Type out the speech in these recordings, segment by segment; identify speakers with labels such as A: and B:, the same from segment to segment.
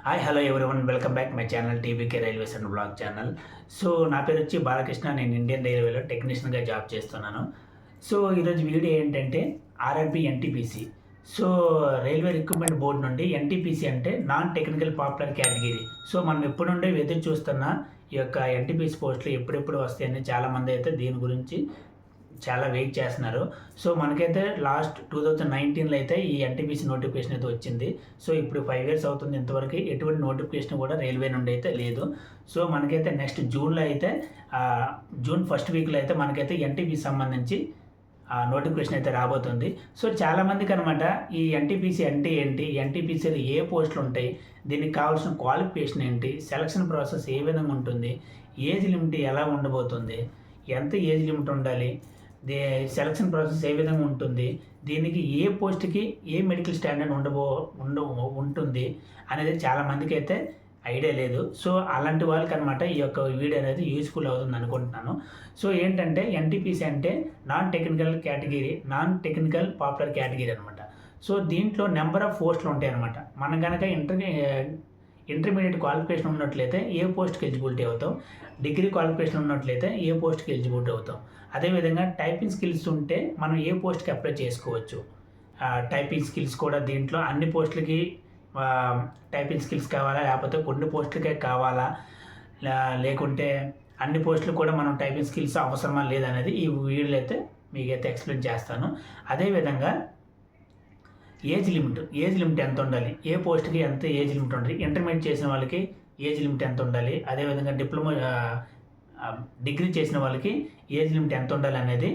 A: Hi hello everyone welcome back my channel TVK railways and blog channel. So నా పేరు వచ్చి బాలకృష్ణ. నేను Indian రైల్వేలో టెక్నీషియన్గా జాబ్ చేస్తున్నాను. సో ఈరోజు వీడియో ఏంటంటే RRB NTPC. So railway recruitment board నుండి ఎన్టీపీసీ అంటే non technical popular category. So మనం ఎప్పుడు నుండి ఎదురు చూస్తున్న ఈ యొక్క ఎన్టీపీసీ పోస్టులు ఎప్పుడెప్పుడు వస్తాయని చాలామంది అయితే దీని గురించి చాలా వెయిట్ చేస్తున్నారు. సో మనకైతే లాస్ట్ 2019లో అయితే ఈ ఎన్టీపీసీ నోటిఫికేషన్ అయితే వచ్చింది. సో ఇప్పుడు 5 years అవుతుంది. ఇంతవరకు ఎటువంటి నోటిఫికేషన్ కూడా రైల్వే నుండి అయితే లేదు. సో మనకైతే నెక్స్ట్ జూన్లో అయితే జూన్ ఫస్ట్ వీక్లో అయితే మనకైతే ఎన్టీపీసీ సంబంధించి నోటిఫికేషన్ అయితే రాబోతుంది. సో చాలామందికి అనమాట ఈ ఎన్టీపీసీ అంటే ఏంటి, ఎన్టీపీసీలో ఏ పోస్టులు ఉంటాయి, దీనికి కావాల్సిన క్వాలిఫికేషన్ ఏంటి, సెలక్షన్ ప్రాసెస్ ఏ విధంగా ఉంటుంది, ఏజ్ లిమిట్ ఎలా ఉండబోతుంది, ఎంత ఏజ్ లిమిట్ ఉండాలి, సెలక్షన్ ప్రాసెస్ ఏ విధంగా ఉంటుంది, దీనికి ఏ పోస్ట్కి ఏ మెడికల్ స్టాండర్డ్ ఉంటుంది అనేది చాలామందికి అయితే ఐడియా లేదు. సో అలాంటి వాళ్ళకి అనమాట ఈ యొక్క వీడియో అనేది యూస్ఫుల్ అవుతుంది అనుకుంటున్నాను. సో ఏంటంటే ఎన్టీపీసీ అంటే నాన్ టెక్నికల్ పాపులర్ కేటగిరీ అనమాట. సో దీంట్లో నెంబర్ ఆఫ్ పోస్టులు ఉంటాయి అనమాట. మనం కనుక ఇంటర్మీడియట్ క్వాలిఫికేషన్ ఉన్నట్లయితే ఏ పోస్ట్కి ఎలిజిబిలిటీ అవుతాం, డిగ్రీ క్వాలిఫికేషన్ ఉన్నట్లయితే ఏ పోస్ట్కి ఎలిజిబిలిటీ అవుతాం. అదేవిధంగా టైపింగ్ స్కిల్స్ ఉంటే మనం ఏ పోస్ట్కి అప్లై చేసుకోవచ్చు. టైపింగ్ స్కిల్స్ కూడా దీంట్లో అన్ని పోస్టులకి టైపింగ్ స్కిల్స్ కావాలా, లేకపోతే కొన్ని పోస్టులకే కావాలా, లేకుంటే అన్ని పోస్టులు కూడా మనం టైపింగ్ స్కిల్స్ అవసరమా లేదనేది ఈ వీడియోలో అయితే మీకైతే ఎక్స్ప్లెయిన్ చేస్తాను. అదేవిధంగా ఏజ్ లిమిట్ ఎంత ఉండాలి, ఏ పోస్ట్కి ఎంత ఏజ్ లిమిట్ ఉండాలి, ఇంటర్మీడియట్ చేసిన వాళ్ళకి ఏజ్ లిమిట్ ఎంత ఉండాలి, అదేవిధంగా డిగ్రీ చేసిన వాళ్ళకి ఏజ్ లిమిట్ ఎంత ఉండాలి అనేది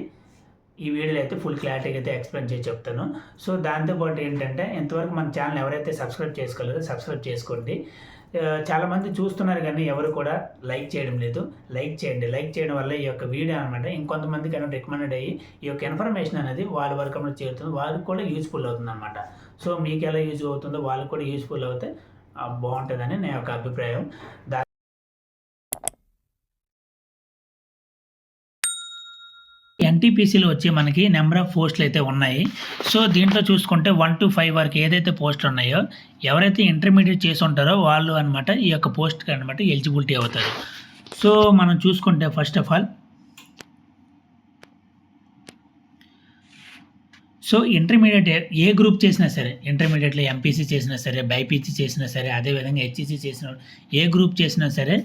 A: ఈ వీడియోలో అయితే ఫుల్ క్లారిటీగా అయితే ఎక్స్ప్లెయిన్ చేసి చెప్తాను. సో దాంతోపాటు ఏంటంటే ఇంతవరకు మన ఛానల్ ఎవరైతే సబ్స్క్రైబ్ చేసుకోలేదో సబ్స్క్రైబ్ చేసుకోండి. చాలామంది చూస్తున్నారు కానీ ఎవరు కూడా లైక్ చేయడం లేదు. లైక్ చేయండి. లైక్ చేయడం వల్ల ఈ యొక్క వీడియో అనమాట ఇంకొంతమందికి అనేది రికమెండెడ్ అయ్యి ఈ యొక్క ఇన్ఫర్మేషన్ అనేది వాళ్ళ వరకు అనేది చేరుతుంది, వాళ్ళకి కూడా యూస్ఫుల్ అవుతుంది అనమాట. సో మీకు ఎలా యూజ్ అవుతుందో వాళ్ళకి కూడా యూస్ఫుల్ అవుతే బాగుంటుందని నా యొక్క అభిప్రాయం. ఎన్టీపీసీలో వచ్చి మనకి నెంబర్ ఆఫ్ పోస్టులు అయితే ఉన్నాయి. సో దీంట్లో చూసుకుంటే 1 to 5 వరకు ఏదైతే పోస్టులు ఉన్నాయో ఎవరైతే ఇంటర్మీడియట్ చేసి ఉంటారో వాళ్ళు అనమాట ఈ యొక్క పోస్ట్కి అనమాట ఎలిజిబిలిటీ అవుతారు. సో మనం చూసుకుంటే first of all so intermediate A group చేసినా సరే, ఇంటర్మీడియట్లో ఎంపీసీ చేసినా సరే, బైపీసీ చేసినా సరే, అదేవిధంగా హెచ్ఈసీ చేసిన ఏ గ్రూప్ చేసినా సరే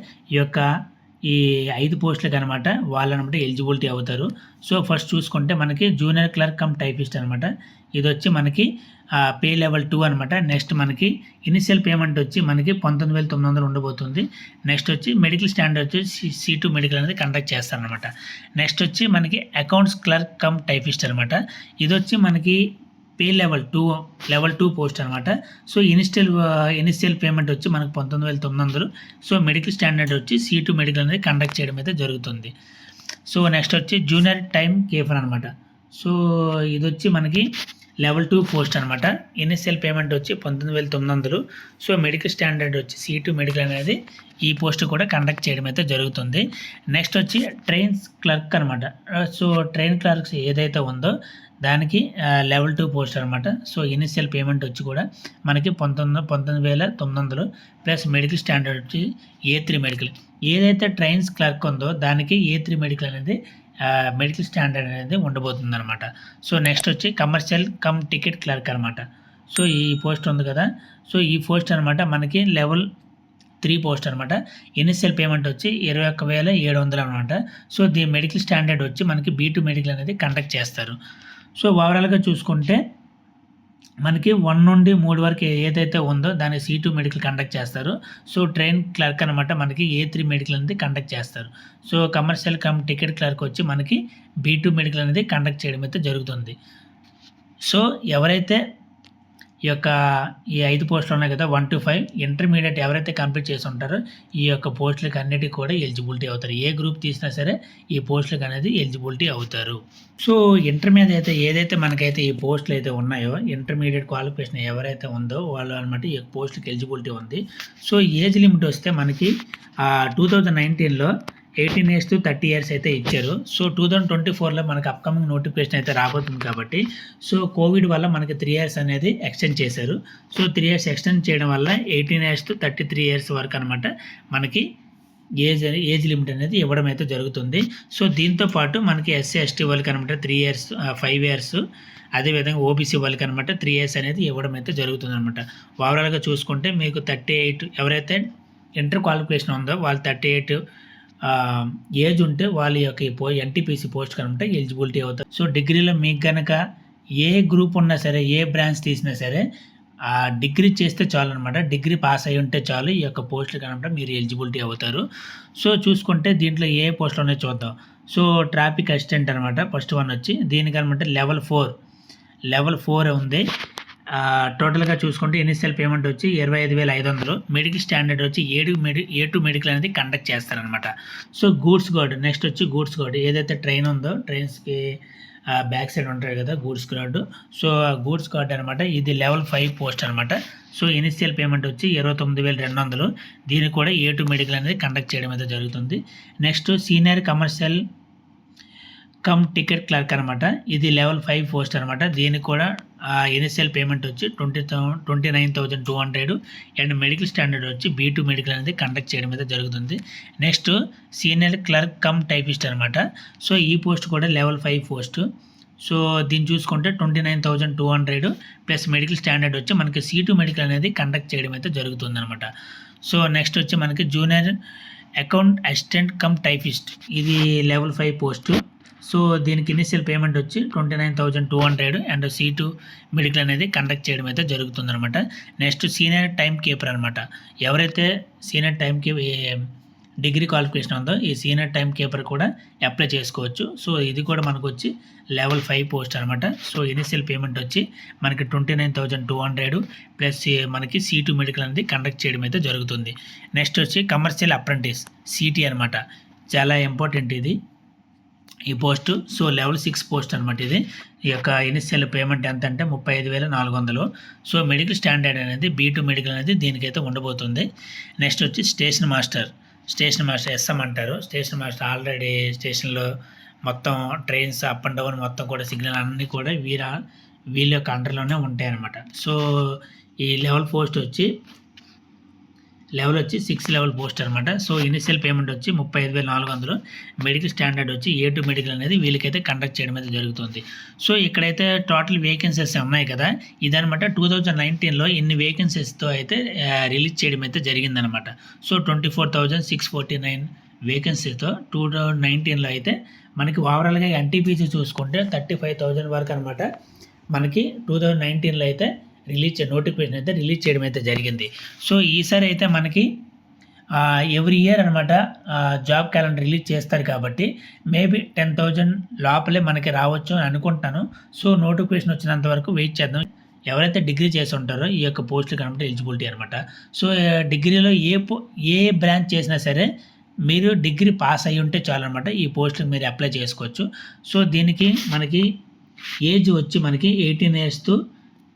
A: ఈ 5 పోస్టులకు అనమాట వాళ్ళనమాట ఎలిజిబిలిటీ అవుతారు. సో ఫస్ట్ చూసుకుంటే మనకి జూనియర్ క్లర్క్ కమ్ టైపిస్ట్ అనమాట. ఇది వచ్చి మనకి పే లెవెల్ 2 అనమాట. నెక్స్ట్ మనకి ఇనిషియల్ పేమెంట్ వచ్చి మనకి 19,900 ఉండబోతుంది. నెక్స్ట్ వచ్చి మెడికల్ స్టాండర్డ్ వచ్చి C2 మెడికల్ అనేది కండక్ట్ చేస్తారనమాట. నెక్స్ట్ వచ్చి మనకి అకౌంట్స్ క్లర్క్ కమ్ టైపిస్ట్ అనమాట. ఇది వచ్చి మనకి పే లెవెల్ 2 పోస్ట్ అనమాట. సో ఇనిషియల్ పేమెంట్ వచ్చి మనకు 19,900. సో మెడికల్ స్టాండర్డ్ వచ్చి C2 మెడికల్ అనేది కండక్ట్ చేయడం అయితే జరుగుతుంది. సో నెక్స్ట్ వచ్చి జూనియర్ టైమ్ కేఫర్ అనమాట. సో ఇది వచ్చి మనకి లెవెల్ 2 పోస్ట్ అనమాట. ఇనిషియల్ పేమెంట్ వచ్చి 19,900. సో మెడికల్ స్టాండర్డ్ వచ్చి C2 మెడికల్ అనేది ఈ పోస్ట్ కూడా కండక్ట్ చేయడం అయితే జరుగుతుంది. నెక్స్ట్ వచ్చి ట్రైన్స్ క్లర్క్ అనమాట. సో ట్రైన్ క్లర్క్స్ ఏదైతే ఉందో దానికి లెవెల్ 2 పోస్ట్ అనమాట. సో ఇనిషియల్ పేమెంట్ వచ్చి కూడా మనకి 19,900 ప్లస్ మెడికల్ స్టాండర్డ్ వచ్చి A3 మెడికల్. ఏదైతే ట్రైన్స్ క్లర్క్ ఉందో దానికి A3 మెడికల్ అనేది మెడికల్ స్టాండర్డ్ అనేది ఉండబోతుంది అనమాట. సో నెక్స్ట్ వచ్చి కమర్షియల్ కమ్ టికెట్ క్లర్క్ అనమాట. సో ఈ పోస్ట్ ఉంది కదా, సో ఈ పోస్ట్ అనమాట మనకి లెవెల్ 3 పోస్ట్ అనమాట. ఇనిషియల్ పేమెంట్ వచ్చి 21,700 అనమాట. సో దీని మెడికల్ స్టాండర్డ్ వచ్చి మనకి B2 మెడికల్ అనేది కండక్ట్ చేస్తారు. సో ఓవరాల్గా చూసుకుంటే మనకి 1 నుండి 3 వరకు ఏదైతే ఉందో దాన్ని C2 మెడికల్ కండక్ట్ చేస్తారు. సో ట్రైన్ క్లర్క్ అనమాట మనకి A3 మెడికల్ అనేది కండక్ట్ చేస్తారు. So commercial cum ticket clerk వచ్చి మనకి B2 మెడికల్ అనేది కండక్ట్ చేయడం అయితే జరుగుతుంది. సో ఎవరైతే ఈ 5 పోస్టులు ఉన్నాయి కదా 1 to 5 ఇంటర్మీడియట్ ఎవరైతే కంప్లీట్ చేసి ఉంటారో ఈ యొక్క పోస్టులకు అన్నిటికీ కూడా ఎలిజిబిలిటీ అవుతారు. ఏ గ్రూప్ తీసినా సరే ఈ పోస్టులకు అనేది ఎలిజిబిలిటీ అవుతారు. సో ఇంటర్మీడియట్ ఏదైతే మనకైతే ఈ పోస్టులు అయితే ఉన్నాయో ఇంటర్మీడియట్ క్వాలిఫికేషన్ ఎవరైతే ఉందో వాళ్ళు అనమాట ఈ పోస్టులకు ఎలిజిబిలిటీ ఉంది. సో ఏజ్ లిమిట్ వస్తే మనకి 2019లో 18 ఇయర్స్ టు 30 ఇయర్స్ అయితే ఇచ్చారు. సో 2024లో మనకు అప్కమింగ్ నోటిఫికేషన్ అయితే రాబోతుంది కాబట్టి సో కోవిడ్ వల్ల మనకి 3 ఇయర్స్ అనేది ఎక్స్టెండ్ చేశారు. సో 3 ఇయర్స్ ఎక్స్టెండ్ చేయడం వల్ల 18 ఇయర్స్ టు 33 ఇయర్స్ వరకు అనమాట మనకి ఏజ్ లిమిట్ అనేది ఇవ్వడం అయితే జరుగుతుంది. సో దీంతో పాటు మనకి ఎస్సీ ఎస్టీ వాళ్ళకి అనమాట 3 ఇయర్స్ 5 ఇయర్స్ అదేవిధంగా ఓబీసీ వాళ్ళకి అనమాట 3 ఇయర్స్ అనేది ఇవ్వడం అయితే జరుగుతుంది అనమాట. ఓవరాల్గా చూసుకుంటే మీకు 38 ఎవరైతే ఇంటర్ క్వాలిఫికేషన్ ఉందో వాళ్ళు 38 ఏజ్ ఉంటే వాళ్ళ యొక్క ఎన్టీపీసీ పోస్ట్ కనుక ఎలిజిబిలిటీ అవుతారు. సో డిగ్రీలో మీకు కనుక ఏ గ్రూప్ ఉన్నా సరే ఏ బ్రాంచ్ తీసినా సరే ఆ డిగ్రీ చేస్తే చాలు అనమాట. డిగ్రీ పాస్ అయి ఉంటే చాలు ఈ యొక్క పోస్టులు కనుక మీరు ఎలిజిబిలిటీ అవుతారు. సో చూసుకుంటే దీంట్లో ఏ పోస్టులు ఉన్నాయో చూద్దాం. సో ట్రాఫిక్ అసిస్టెంట్ అనమాట ఫస్ట్ వన్ వచ్చి దీనికనమాట లెవెల్ 4 ఉంది. టోటల్గా చూసుకుంటే ఇనిషియల్ పేమెంట్ వచ్చి 25,500. మెడికల్ స్టాండర్డ్ వచ్చి A2 మెడికల్ అనేది కండక్ట్ చేస్తారనమాట. సో గూడ్స్ గార్డ్ నెక్స్ట్ వచ్చి గూడ్స్ గార్డ్ ఏదైతే ట్రైన్ ఉందో ట్రైన్స్కి బ్యాక్ సైడ్ ఉంటారు కదా goods guard. So goods guard అనమాట ఇది లెవెల్ 5 పోస్ట్ అనమాట. సో ఇనిషియల్ పేమెంట్ వచ్చి 29,200. దీనికి కూడా A2 మెడికల్ అనేది కండక్ట్ చేయడం అయితే జరుగుతుంది. Next senior commercial cum ticket clerk అనమాట ఇది లెవెల్ 5 పోస్ట్ అనమాట. దీనికి కూడా ఇనిషియల్ పేమెంట్ వచ్చి 29,200 అండ్ మెడికల్ స్టాండర్డ్ వచ్చి B2 మెడికల్ అనేది కండక్ట్ చేయడం అయితే జరుగుతుంది. Next senior clerk cum typist అనమాట. సో ఈ పోస్ట్ కూడా లెవెల్ 5 పోస్ట్. సో దీన్ని చూసుకుంటే 29,200 ప్లస్ మెడికల్ స్టాండర్డ్ వచ్చి మనకి C2 మెడికల్ అనేది కండక్ట్ చేయడం అయితే జరుగుతుంది అనమాట. సో నెక్స్ట్ వచ్చి మనకి junior account assistant cum typist ఇది లెవెల్ 5 పోస్టు. సో దీనికి ఇనిషియల్ పేమెంట్ వచ్చి 29,200 అండ్ C2 మెడికల్ అనేది కండక్ట్ చేయడం అయితే జరుగుతుంది అనమాట. నెక్స్ట్ సీనియర్ టైం కీపర్ అనమాట. ఎవరైతే సీనియర్ టైం డిగ్రీ క్వాలిఫికేషన్ ఉందో ఈ సీనియర్ టైం కీపర్ కూడా అప్లై చేసుకోవచ్చు. సో ఇది కూడా మనకు వచ్చి లెవెల్ 5 పోస్ట్ అనమాట. సో ఇనిషియల్ పేమెంట్ వచ్చి మనకి 29,200 ప్లస్ మనకి C2 మెడికల్ అనేది కండక్ట్ చేయడం అయితే జరుగుతుంది. నెక్స్ట్ వచ్చి కమర్షియల్ అప్రెంటిస్ CT అనమాట. చాలా ఇంపార్టెంట్ ఇది ఈ పోస్టు. సో లెవెల్ 6 పోస్ట్ అనమాట ఇది. ఈ యొక్క ఇనిషియల్ పేమెంట్ ఎంత అంటే 35,400. సో మెడికల్ స్టాండర్డ్ అనేది B2 మెడికల్ అనేది దీనికైతే ఉండబోతుంది. నెక్స్ట్ వచ్చి స్టేషన్ మాస్టర్ SM అంటారు. స్టేషన్ మాస్టర్ ఆల్రెడీ స్టేషన్లో మొత్తం ట్రైన్స్ అప్ అండ్ డౌన్ మొత్తం కూడా సిగ్నల్ అన్నీ కూడా వీళ్ళ యొక్క అండర్లోనే ఉంటాయి అన్నమాట. సో ఈ లెవెల్ పోస్ట్ వచ్చి 6 లెవెల్ పోస్ట్ అనమాట. సో ఇనిషియల్ పేమెంట్ వచ్చి 35,400. మెడికల్ స్టాండర్డ్ వచ్చి A2 మెడికల్ అనేది వీళ్ళకైతే కండక్ట్ చేయడం అయితే జరుగుతుంది. సో ఇక్కడైతే టోటల్ వేకెన్సీస్ ఉన్నాయి కదా ఇదనమాట 2019లో ఇన్ని వేకెన్సీస్తో అయితే రిలీజ్ చేయడం అయితే జరిగిందనమాట. సో 24,649 వేకెన్సీతో 2019లో అయితే మనకి ఓవరాల్గా NTPC చూసుకుంటే 35,000 వరకు అనమాట మనకి 2019లో అయితే నోటిఫికేషన్ అయితే రిలీజ్ చేయడం అయితే జరిగింది. సో ఈసారి అయితే మనకి ఎవ్రీ ఇయర్ అనమాట జాబ్ క్యాలెండర్ రిలీజ్ చేస్తారు కాబట్టి మేబీ 10,000 లోపలే మనకి రావచ్చు అని అనుకుంటాను. సో నోటిఫికేషన్ వచ్చినంత వరకు వెయిట్ చేద్దాం. ఎవరైతే డిగ్రీ చేసి ఉంటారో ఈ యొక్క పోస్టులు కనుక ఎలిజిబిలిటీ అనమాట. సో డిగ్రీలో ఏ బ్రాంచ్ చేసినా సరే మీరు డిగ్రీ పాస్ అయ్యి ఉంటే చాలన్నమాట ఈ పోస్టులకు మీరు అప్లై చేసుకోవచ్చు. సో దీనికి మనకి ఏజ్ వచ్చి మనకి 18 ఇయర్స్ టు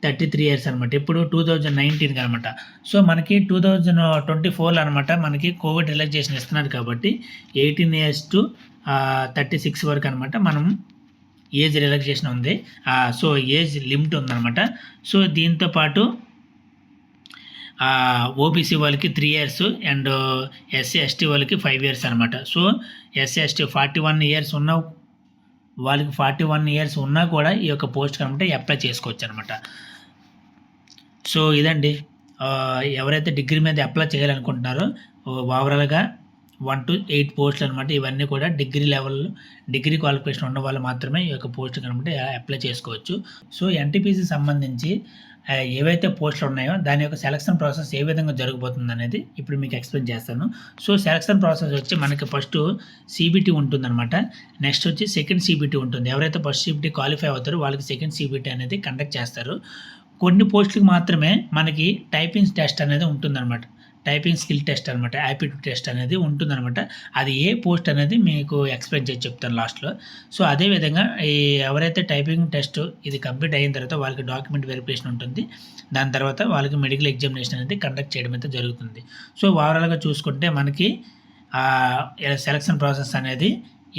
A: 33 ఇయర్స్ అనమాట. ఇప్పుడు 2019 అనమాట. సో మనకి 2024లో అనమాట మనకి కోవిడ్ రిలాక్సేషన్ ఇస్తున్నారు కాబట్టి 18 ఇయర్స్ టు 36 వరకు అనమాట మనం ఏజ్ రిలాక్సేషన్ ఉంది. సో ఏజ్ లిమిట్ ఉందన్నమాట. సో దీంతో పాటు ఓబీసీ వాళ్ళకి 3 ఇయర్స్ అండ్ SC ST వాళ్ళకి 5 ఇయర్స్ అనమాట. సో SC ST 41 ఇయర్స్ ఉన్న వాళ్ళకి 41 ఇయర్స్ ఉన్నా కూడా ఈ యొక్క పోస్ట్ కనుక అప్లై చేసుకోవచ్చు అనమాట. సో ఇదండి ఎవరైతే డిగ్రీ మీద అప్లై చేయాలనుకుంటున్నారో ఓవరాల్గా 1 to 8 పోస్టులు అనమాట. ఇవన్నీ కూడా డిగ్రీ క్వాలిఫికేషన్ ఉన్న వాళ్ళు మాత్రమే ఈ యొక్క పోస్ట్ కనుక అప్లై చేసుకోవచ్చు. సో NTPC సంబంధించి ఏవైతే పోస్టులు ఉన్నాయో దాని యొక్క సెలక్షన్ ప్రాసెస్ ఏ విధంగా జరగబోతుంది అనేది ఇప్పుడు మీకు ఎక్స్ప్లెయిన్ చేస్తాను. సో సెలక్షన్ ప్రాసెస్ వచ్చి మనకి ఫస్ట్ CBT ఉంటుందన్నమాట. నెక్స్ట్ వచ్చి సెకండ్ CBT ఉంటుంది. ఎవరైతే ఫస్ట్ CBT క్వాలిఫై అవుతారో వాళ్ళకి సెకండ్ CBT అనేది కండక్ట్ చేస్తారు. కొన్ని పోస్టులకు మాత్రమే మనకి టైపింగ్ టెస్ట్ అనేది ఉంటుందన్నమాట. టైపింగ్ స్కిల్ టెస్ట్ అనమాట, యాప్టిట్యూడ్ టెస్ట్ అనేది ఉంటుందన్నమాట. అది ఏ పోస్ట్ అనేది మీకు ఎక్స్ప్లెయిన్ చేసి చెప్తాను లాస్ట్లో. సో అదేవిధంగా ఎవరైతే టైపింగ్ టెస్ట్ ఇది కంప్లీట్ అయిన తర్వాత వాళ్ళకి డాక్యుమెంట్ వెరిఫికేషన్ ఉంటుంది. దాని తర్వాత వాళ్ళకి మెడికల్ ఎగ్జామినేషన్ అనేది కండక్ట్ చేయడం అయితే జరుగుతుంది. సో ఓవరాల్గా చూసుకుంటే మనకి సెలక్షన్ ప్రాసెస్ అనేది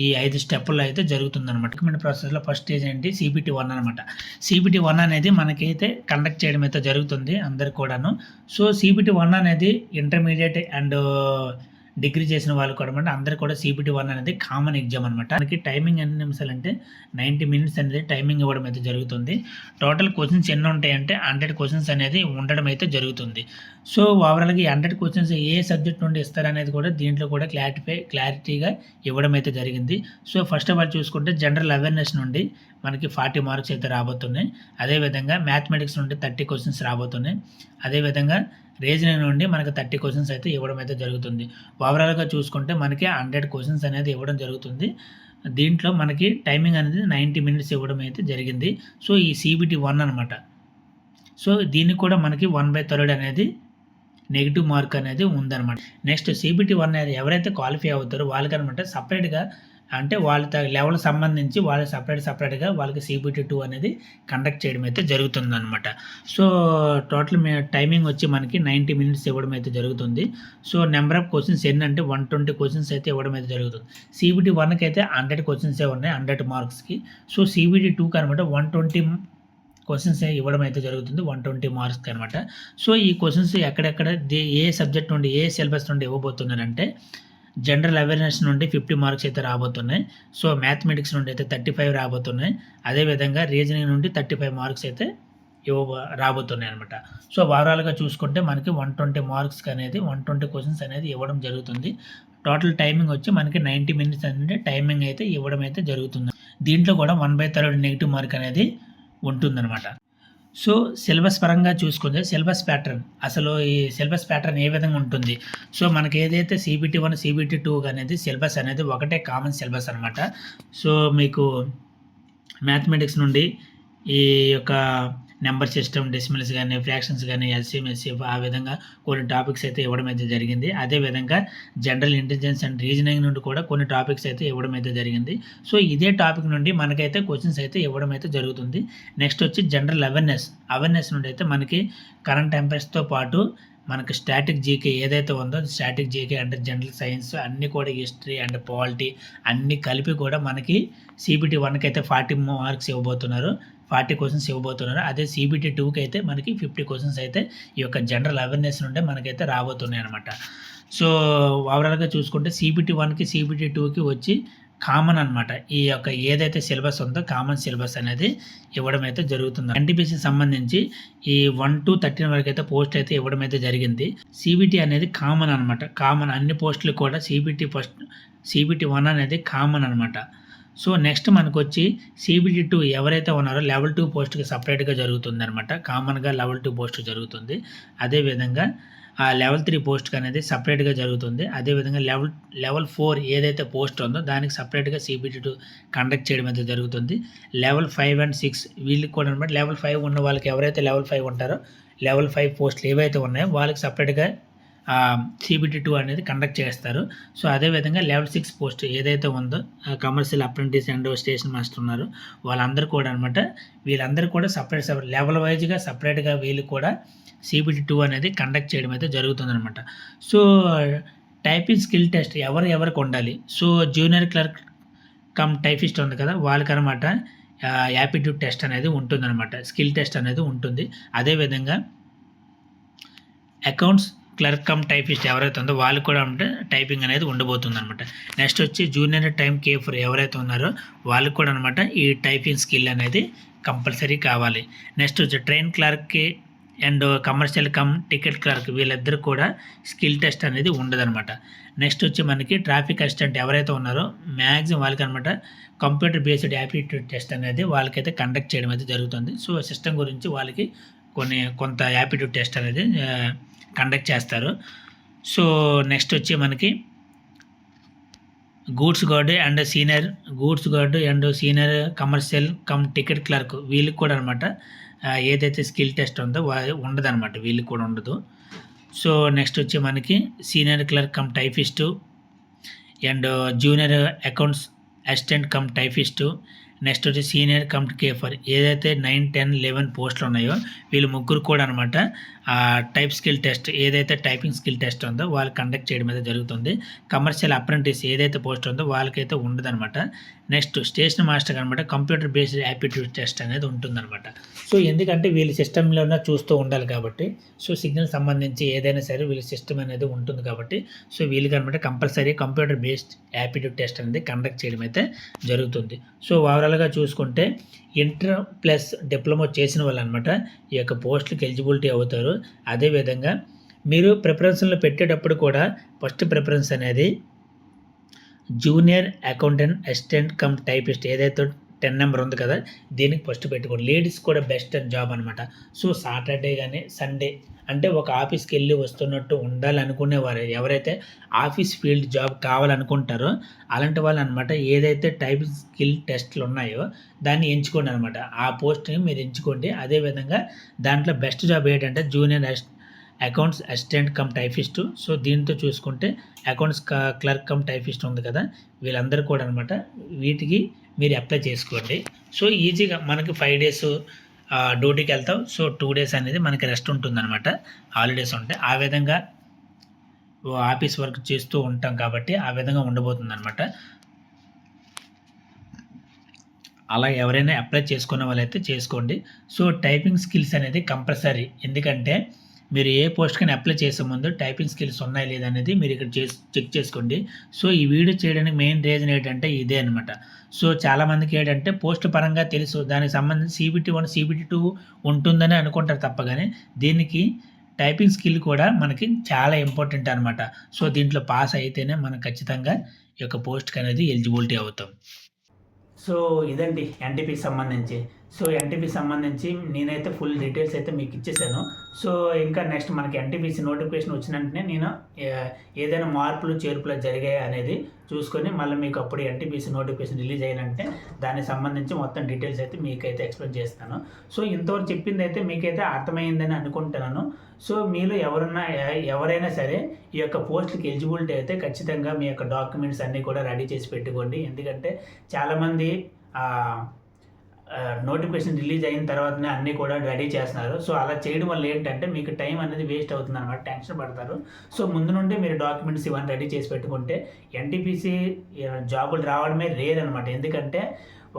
A: ఈ 5 స్టెప్పుల్లో అయితే జరుగుతుందనమాట. రిక్రూట్మెంట్ ప్రాసెస్లో ఫస్ట్ స్టేజ్ ఏంటి, CBT 1 అనమాట. CBT 1 అనేది మనకైతే కండక్ట్ చేయడం అయితే జరుగుతుంది అందరికి కూడాను. సో CBT 1 అనేది ఇంటర్మీడియట్ అండ్ డిగ్రీ చేసిన వాళ్ళు కూడా అనమాట అందరు కూడా CBT 1 అనేది కామన్ ఎగ్జామ్ అనమాట. మనకి టైమింగ్ ఎన్ని నిమిషాలు అంటే 90 మినిట్స్ అనేది టైమింగ్ ఇవ్వడం అయితే జరుగుతుంది. టోటల్ క్వశ్చన్స్ ఎన్ని ఉంటాయంటే 100 క్వశ్చన్స్ అనేది ఉండడం అయితే జరుగుతుంది. సో ఓవరాల్గా ఈ 100 క్వశ్చన్స్ ఏ సబ్జెక్ట్ నుండి ఇస్తారనేది కూడా దీంట్లో కూడా క్లారిటీగా ఇవ్వడం అయితే జరిగింది. సో ఫస్ట్ ఆఫ్ ఆల్ చూసుకుంటే జనరల్ అవేర్నెస్ నుండి మనకి 40 మార్క్స్ అయితే రాబోతున్నాయి. అదేవిధంగా మ్యాథమెటిక్స్ నుండి 30 క్వశ్చన్స్ రాబోతున్నాయి. అదేవిధంగా రీజనింగ్ నుండి మనకి 30 క్వశ్చన్స్ అయితే ఇవ్వడం అయితే జరుగుతుంది. ఓవరాల్గా చూసుకుంటే మనకి 100 క్వశ్చన్స్ అనేది ఇవ్వడం జరుగుతుంది. దీంట్లో మనకి టైమింగ్ అనేది 90 మినిట్స్ ఇవ్వడం అయితే జరిగింది. సో ఈ CBT 1 అనమాట. సో దీనికి కూడా మనకి 1/3 అనేది నెగిటివ్ మార్క్ అనేది ఉందన్నమాట. నెక్స్ట్ CBT 1 అనేది ఎవరైతే క్వాలిఫై అవుతారో వాళ్ళకనమాట సపరేట్గా అంటే వాళ్ళ లెవెల్ సంబంధించి వాళ్ళు సపరేట్గా వాళ్ళకి CBT 2 అనేది కండక్ట్ చేయడం అయితే జరుగుతుందన్నమాట. సో టోటల్ టైమింగ్ వచ్చి మనకి 90 మినిట్స్ ఇవ్వడం అయితే జరుగుతుంది. సో నెంబర్ ఆఫ్ క్వశ్చన్స్ ఏంటంటే 120 క్వశ్చన్స్ అయితే ఇవ్వడం అయితే జరుగుతుంది. CBT 1కి అయితే 100 క్వశ్చన్సే ఉన్నాయి 100 మార్క్స్కి. సో CBT 2కి అనమాట 120 క్వశ్చన్స్ ఇవ్వడం అయితే జరుగుతుంది 120 మార్క్స్కి అనమాట. సో ఈ క్వశ్చన్స్ ఎక్కడెక్కడ ఏ సబ్జెక్ట్ నుండి ఏ సిలబస్ నుండి ఇవ్వబోతున్నారంటే జనరల్ అవేర్నెస్ నుండి 50 మార్క్స్ అయితే రాబోతున్నాయి. సో మ్యాథమెటిక్స్ నుండి అయితే 35 రాబోతున్నాయి. అదేవిధంగా రీజనింగ్ నుండి 35 మార్క్స్ అయితే రాబోతున్నాయి అనమాట. సో ఓవరాల్గా చూసుకుంటే మనకి 120 మార్క్స్కి అనేది 120 క్వశ్చన్స్ అనేది ఇవ్వడం జరుగుతుంది. టోటల్ టైమింగ్ వచ్చి మనకి 90 మినిట్స్ అనేది టైమింగ్ అయితే ఇవ్వడం అయితే జరుగుతుంది. దీంట్లో కూడా 1/3 నెగిటివ్ మార్క్ అనేది ఉంటుందన్నమాట. సో సిలబస్ పరంగా చూసుకుంటే సిలబస్ ప్యాటర్న్ అసలు ఈ సిలబస్ ప్యాటర్న్ ఏ విధంగా ఉంటుంది. సో మనకి ఏదైతే CBT 1 CBT 2 అనేది సిలబస్ అనేది ఒకటే కామన్ సిలబస్ అనమాట. సో మీకు మ్యాథమెటిక్స్ నుండి ఈ యొక్క నెంబర్ సిస్టమ్ డెసిమల్స్ కానీ ఫ్రాక్షన్స్ కానీ LCM SCF ఆ విధంగా కొన్ని టాపిక్స్ అయితే ఇవ్వడం అయితే జరిగింది. అదేవిధంగా జనరల్ ఇంటెలిజెన్స్ అండ్ రీజనింగ్ నుండి కూడా కొన్ని టాపిక్స్ అయితే ఇవ్వడం అయితే జరిగింది. సో ఇదే టాపిక్ నుండి మనకైతే క్వశ్చన్స్ అయితే ఇవ్వడం అయితే జరుగుతుంది. నెక్స్ట్ వచ్చి జనరల్ అవేర్నెస్ నుండి అయితే మనకి కరెంట్ అఫైర్స్తో పాటు మనకి స్టాటిక్ జీకే ఏదైతే ఉందో స్టాటిక్ జీకే అంటే జనరల్ సైన్స్ అన్నీ కూడా హిస్టరీ అండ్ పాలిటీ అన్నీ కలిపి కూడా మనకి CBT 1కి అయితే 40 మార్క్స్ ఇవ్వబోతున్నారు 40 క్వశ్చన్స్ ఇవ్వబోతున్నారు. అదే CBT 2కి అయితే మనకి 50 క్వశ్చన్స్ అయితే ఈ యొక్క జనరల్ అవేర్నెస్ నుండే మనకైతే రాబోతున్నాయి అనమాట. సో ఓవరాల్గా చూసుకుంటే CBT 1కి CBT 2కి వచ్చి కామన్ అనమాట. ఈ యొక్క ఏదైతే సిలబస్ ఉందో కామన్ సిలబస్ అనేది ఇవ్వడం అయితే జరుగుతుంది. NTPC సంబంధించి ఈ 1 to 13 వరకు అయితే పోస్ట్ అయితే ఇవ్వడం అయితే జరిగింది. CBT అనేది కామన్ అనమాట. కామన్ అన్ని పోస్టులు కూడా CBT 1 అనేది కామన్ అనమాట. సో నెక్స్ట్ మనకు వచ్చి CBT 2 ఎవరైతే ఉన్నారో లెవెల్ 2 పోస్ట్కి సపరేట్గా జరుగుతుంది అనమాట. కామన్గా లెవెల్ 2 పోస్ట్ జరుగుతుంది. అదేవిధంగా ఆ లెవెల్ 3 పోస్ట్కి అనేది సపరేట్గా జరుగుతుంది. అదేవిధంగా లెవెల్ 4 ఏదైతే పోస్ట్ ఉందో దానికి సపరేట్గా CBT 2 కండక్ట్ చేయడం అయితే జరుగుతుంది. లెవెల్ 5 and 6 వీళ్ళకి కూడా అనమాట. లెవెల్ 5 ఉన్న వాళ్ళకి ఎవరైతే లెవెల్ 5 ఉంటారో లెవెల్ 5 పోస్టులు ఏవైతే ఉన్నాయో వాళ్ళకి సపరేట్గా CBT 2 అనేది కండక్ట్ చేస్తారు. సో అదేవిధంగా లెవెల్ 6 పోస్ట్ ఏదైతే ఉందో commercial apprentice and station master ఉన్నారు వాళ్ళందరూ కూడా అనమాట. వీళ్ళందరూ కూడా సపరేట్ లెవెల్ వైజ్గా సపరేట్గా వీళ్ళు కూడా CBT 2 అనేది కండక్ట్ చేయడం అయితే జరుగుతుందన్నమాట. సో టైపింగ్ స్కిల్ టెస్ట్ ఎవరికి ఉండాలి. So junior clerk cum typist ఉంది కదా వాళ్ళకనమాట యాప్టిట్యూడ్ టెస్ట్ అనేది ఉంటుందన్నమాట. స్కిల్ టెస్ట్ అనేది ఉంటుంది. అదేవిధంగా అకౌంట్స్ క్లర్క్ కమ్ టైపిస్ట్ ఎవరైతే ఉందో వాళ్ళు కూడా ఉంటే టైపింగ్ అనేది ఉండబోతుంది అనమాట. నెక్స్ట్ వచ్చి జూనియర్ టైమ్ K4 ఎవరైతే ఉన్నారో వాళ్ళకి కూడా అనమాట ఈ టైపింగ్ స్కిల్ అనేది కంపల్సరీ కావాలి. నెక్స్ట్ వచ్చి ట్రైన్ క్లర్క్కి and commercial cum ticket clerk వీళ్ళిద్దరు కూడా స్కిల్ టెస్ట్ అనేది ఉండదన్నమాట. నెక్స్ట్ వచ్చి మనకి ట్రాఫిక్ అసిస్టెంట్ ఎవరైతే ఉన్నారో మ్యాక్సిమం వాళ్ళకి అనమాట కంప్యూటర్ బేస్డ్ యాప్టిట్యూడ్ టెస్ట్ అనేది వాళ్ళకైతే కండక్ట్ చేయడం అయితే జరుగుతుంది. సో సిస్టమ్ గురించి వాళ్ళకి కొంత యాప్టిట్యూడ్ టెస్ట్ అనేది కండక్ట్ చేస్తారు. సో నెక్స్ట్ వచ్చి మనకి goods guard and senior commercial cum ticket clerk వీళ్ళకి కూడా అనమాట ఏదైతే స్కిల్ టెస్ట్ ఉందో ఉండదన్నమాట. వీళ్ళకి కూడా ఉండదు. సో నెక్స్ట్ వచ్చి మనకి senior clerk cum typist and junior accounts assistant cum typist next వచ్చి సీనియర్ కమ్ కేఫర్ ఏదైతే 9, 10, 11 పోస్టులు ఉన్నాయో వీళ్ళు ముగ్గురు కూడా అనమాట టైప్ స్కిల్ టెస్ట్ ఏదైతే టైపింగ్ స్కిల్ టెస్ట్ ఉందో వాళ్ళు కండక్ట్ చేయడం అయితే జరుగుతుంది. కమర్షియల్ అప్రెంటిస్ ఏదైతే పోస్ట్ ఉందో వాళ్ళకైతే ఉండదనమాట. నెక్స్ట్ స్టేషన్ మాస్టర్ అనమాట కంప్యూటర్ బేస్డ్ యాప్టిట్యూడ్ టెస్ట్ అనేది ఉంటుందన్నమాట. సో ఎందుకంటే వీళ్ళ సిస్టంలోనే చూస్తూ ఉండాలి కాబట్టి సో సిగ్నల్ సంబంధించి ఏదైనా సరే వీళ్ళ సిస్టమ్ అనేది ఉంటుంది కాబట్టి సో వీళ్ళకి అనమాట compulsory computer based aptitude test అనేది కండక్ట్ చేయడం అయితే జరుగుతుంది. సో ఓవరాల్గా చూసుకుంటే ఇంటర్ ప్లస్ డిప్లొమా చేసిన వాళ్ళు అనమాట ఈ యొక్క పోస్టులకు ఎలిజిబిలిటీ అవుతారు. అదేవిధంగా మీరు ప్రిఫరెన్స్లో పెట్టేటప్పుడు కూడా ఫస్ట్ ప్రిఫరెన్స్ అనేది junior accountant assistant cum typist ఏదైతే 10 నెంబర్ ఉంది కదా దీనికి ఫస్ట్ పెట్టుకోండి. లేడీస్ కూడా బెస్ట్ జాబ్ అనమాట. సో సాటర్డే కానీ సండే అంటే ఒక ఆఫీస్కి వెళ్ళి వస్తున్నట్టు ఉండాలనుకునేవారు ఎవరైతే ఆఫీస్ ఫీల్డ్ జాబ్ కావాలనుకుంటారో అలాంటి వాళ్ళు అనమాట ఏదైతే టైపింగ్ స్కిల్ టెస్ట్లు ఉన్నాయో దాన్ని ఎంచుకోండి అనమాట. ఆ పోస్ట్ని మీరు ఎంచుకోండి. అదేవిధంగా దాంట్లో బెస్ట్ జాబ్ ఏంటంటే junior accounts assistant cum typist. So దీంతో చూసుకుంటే అకౌంట్స్ క్లర్క్ కమ్ టైపిస్ట్ ఉంది కదా వీళ్ళందరూ కూడా అనమాట వీటికి మీరు అప్లై చేసుకోండి. సో ఈజీగా మనకి 5 డేస్ డ్యూటీకి వెళ్తాం. సో 2 డేస్ అనేది మనకి రెస్ట్ ఉంటుందన్నమాట. హాలిడేస్ ఉంటాయి. ఆ విధంగా ఆఫీస్ వర్క్ చేస్తూ ఉంటాం కాబట్టి ఆ విధంగా ఉండబోతుందన్నమాట. అలా ఎవరైనా అప్లై చేసుకున్న వాళ్ళైతే చేసుకోండి. సో టైపింగ్ స్కిల్స్ అనేది కంపల్సరీ. ఎందుకంటే మీరు ఏ పోస్ట్కైనా అప్లై చేసే ముందు టైపింగ్ స్కిల్స్ ఉన్నాయి లేదా అనేది మీరు ఇక్కడ చెక్ చేసుకోండి. సో ఈ వీడియో చేయడానికి మెయిన్ రీజన్ ఏంటంటే ఇదే అనమాట. సో చాలామందికి ఏంటంటే పోస్ట్ పరంగా తెలుసు దానికి సంబంధించి CBT1 CBT2 ఉంటుందని అనుకుంటారు తప్ప కానీ దీనికి టైపింగ్ స్కిల్ కూడా మనకి చాలా ఇంపార్టెంట్ అనమాట. సో దీంట్లో పాస్ అయితేనే మనం ఖచ్చితంగా ఈ యొక్క పోస్ట్కి అనేది ఎలిజిబిలిటీ అవుతాం. సో ఇదండి ఎన్టీపీ సంబంధించి. సో ఎన్టీపీ సంబంధించి నేనైతే ఫుల్ డీటెయిల్స్ అయితే మీకు ఇచ్చేసాను. సో ఇంకా నెక్స్ట్ మనకి ఎన్టీపీసీ నోటిఫికేషన్ వచ్చిన వెంటనే నేను ఏదైనా మార్పులు చేర్పులు జరిగాయి అనేది చూసుకొని మళ్ళీ మీకు అప్పుడు ఎన్టీపీసీ నోటిఫికేషన్ రిలీజ్ అయినంటే దానికి సంబంధించి మొత్తం డీటెయిల్స్ అయితే మీకైతే ఎక్స్ప్లెయిన్ చేస్తాను. సో ఇంతవరకు చెప్పింది అయితే మీకైతే అర్థమైందని అనుకుంటున్నాను. సో మీలో ఎవరైనా సరే ఈ యొక్క పోస్ట్కి ఎలిజిబిలిటీ అయితే ఖచ్చితంగా మీ యొక్క డాక్యుమెంట్స్ అన్నీ కూడా రెడీ చేసి పెట్టుకోండి. ఎందుకంటే చాలామంది నోటిఫికేషన్ రిలీజ్ అయిన తర్వాతనే అన్నీ కూడా రెడీ చేస్తున్నారు. సో అలా చేయడం వల్ల ఏంటంటే మీకు టైం అనేది వేస్ట్ అవుతుంది అనమాట. టెన్షన్ పడతారు. సో ముందు నుండి మీరు డాక్యుమెంట్స్ ఇవన్నీ రెడీ చేసి పెట్టుకుంటే ఎన్టీపీసీ జాబులు రావడమే రేర్ అనమాట. ఎందుకంటే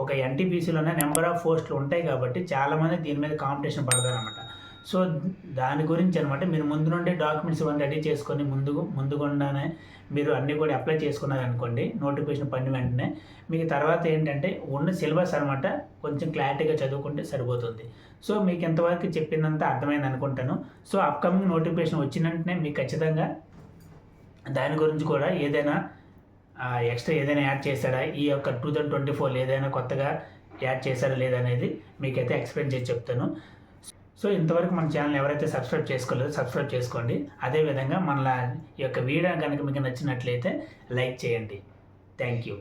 A: ఒక ఎన్టీపీసీలోనే నెంబర్ ఆఫ్ పోస్టులు ఉంటాయి కాబట్టి చాలామంది దీని మీద కాంపిటీషన్ పడతారు అనమాట. సో దాని గురించి అనమాట మీరు ముందు నుండి డాక్యుమెంట్స్ ఇవన్నీ రెడీ చేసుకొని ముందుగుండానే మీరు అన్నీ కూడా అప్లై చేసుకున్నారనుకోండి నోటిఫికేషన్ పడిన వెంటనే మీకు తర్వాత ఏంటంటే ఉన్న సిలబస్ అనమాట కొంచెం క్లారిటీగా చదువుకుంటే సరిపోతుంది. సో మీకు ఎంతవరకు చెప్పిందంతా అర్థమైంది అనుకుంటాను. సో అప్కమింగ్ నోటిఫికేషన్ వచ్చిన వెంటనే మీకు ఖచ్చితంగా దాని గురించి కూడా ఏదైనా ఎక్స్ట్రా ఏదైనా యాడ్ చేశాడా ఈ యొక్క 2024 ఏదైనా కొత్తగా యాడ్ చేశారా లేదనేది మీకైతే ఎక్స్ప్లెయిన్ చేసి చెప్తాను. సో ఇంతవరకు మన ఛానల్ ఎవరైతే సబ్స్క్రైబ్ చేసుకోలేదో సబ్స్క్రైబ్ చేసుకోండి. అదేవిధంగా మన ఈ యొక్క వీడియో కనుక మీకు నచ్చినట్లయితే లైక్ చేయండి. Thank you.